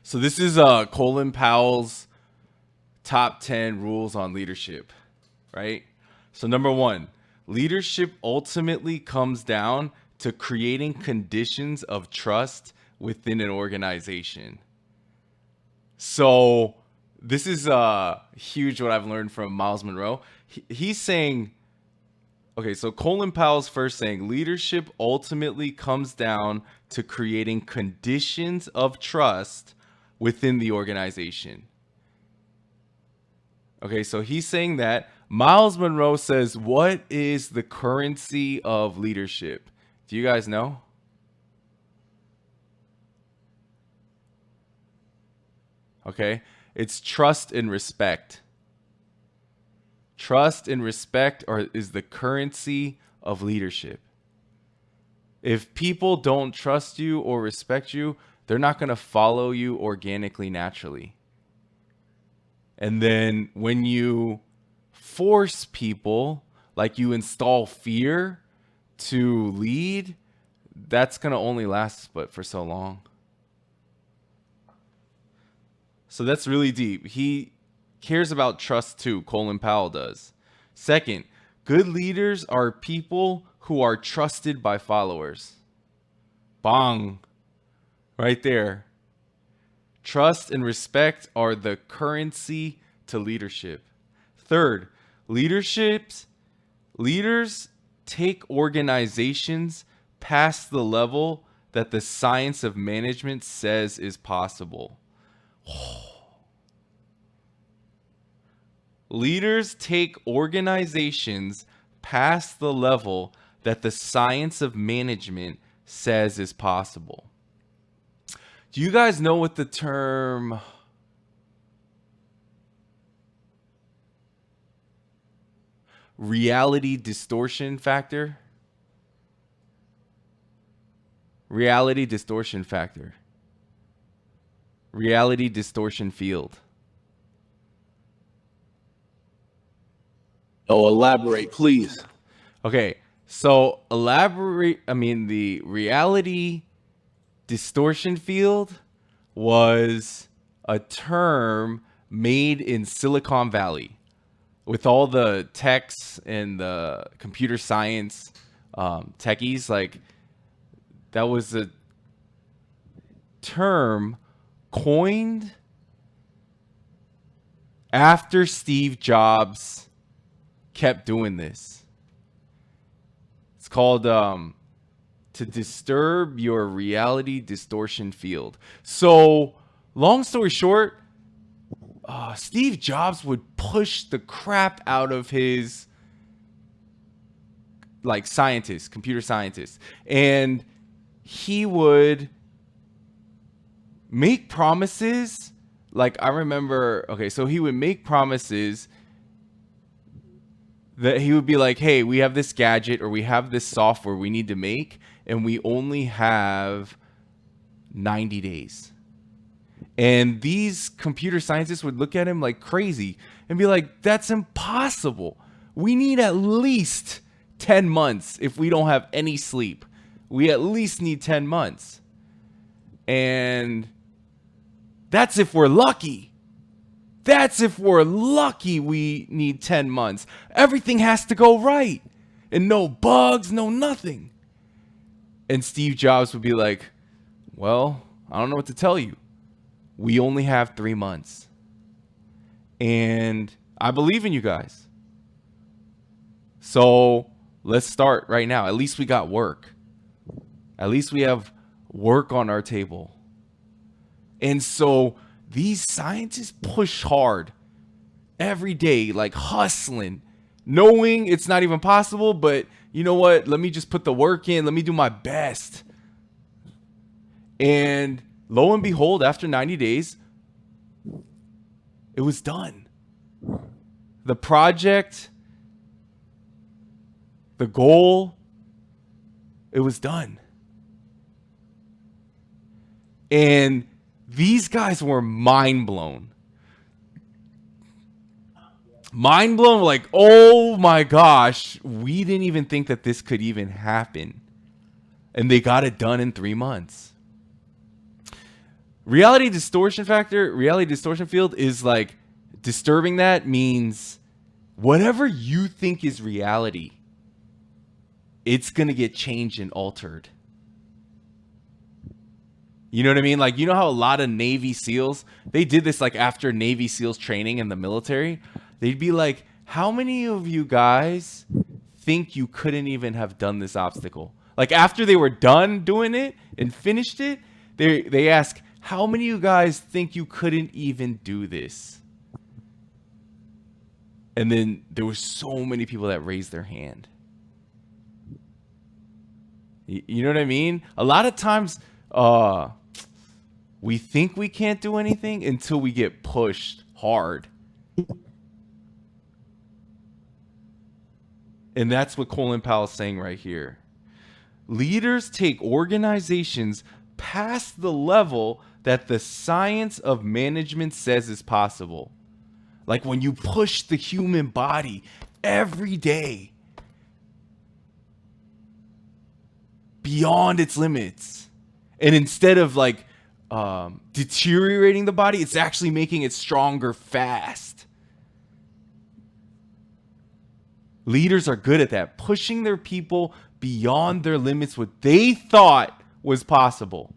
So this is Colin Powell's top 10 rules on leadership, right? So number 1, leadership ultimately comes down to creating conditions of trust within an organization. So this is huge what I've learned from Miles Monroe. He's saying, okay, so Colin Powell's first saying leadership ultimately comes down to creating conditions of trust within the organization. Okay, so he's saying that. Miles Monroe says, what is the currency of leadership? Do you guys know? Okay, it's trust and respect. Trust and respect is the currency of leadership. If people don't trust you or respect you, they're not going to follow you organically, naturally. And then when you force people, like you install fear to lead, that's going to only last but for so long. So that's really deep. He cares about trust too. Colin Powell does. Second, good leaders are people who are trusted by followers. Bang. Right there. Trust and respect are the currency to leadership. Third, leaders take organizations past the level that the science of management says is possible. Leaders take organizations past the level that the science of management says is possible. Do you guys know what the term reality distortion factor? Reality distortion factor. Reality distortion field. Oh, elaborate, please. Okay, so the reality distortion field was a term made in Silicon Valley with all the techs and the computer science techies. Like, that was a term coined after Steve Jobs kept doing this. It's called to disturb your reality distortion field. So, long story short, Steve Jobs would push the crap out of his scientists, computer scientists, and he would make promises. Like, I remember, okay, so he would make promises that he would be like, hey, we have this gadget or we have this software we need to make, and we only have 90 days. And these computer scientists would look at him like crazy and be like, that's impossible. We need at least 10 months if we don't have any sleep. We at least need 10 months. And that's if we're lucky. That's if we're lucky we need 10 months. Everything has to go right. And no bugs, no nothing. And Steve Jobs would be like, well, I don't know what to tell you. We only have 3 months. And I believe in you guys. So let's start right now. At least we got work. At least we have work on our table. And so these scientists push hard every day, like hustling, knowing it's not even possible, but you know what? Let me just put the work in. Let me do my best. And lo and behold, after 90 days, it was done. The project, the goal, it was done. And these guys were mind blown. Mind blown, like, oh my gosh, we didn't even think that this could even happen. And they got it done in 3 months. Reality distortion factor, reality distortion field is like disturbing. That means whatever you think is reality, it's going to get changed and altered. You know what I mean? Like, you know how a lot of Navy SEALs, they did this like after Navy SEALs training in the military. They'd be like, how many of you guys think you couldn't even have done this obstacle? Like after they were done doing it and finished it, they ask, how many of you guys think you couldn't even do this? And then there were so many people that raised their hand. You know what I mean? A lot of times, we think we can't do anything until we get pushed hard. And that's what Colin Powell is saying right here. Leaders take organizations past the level that the science of management says is possible. Like when you push the human body every day beyond its limits, and instead of like deteriorating the body, it's actually making it stronger fast. Leaders are good at that, pushing their people beyond their limits, what they thought was possible.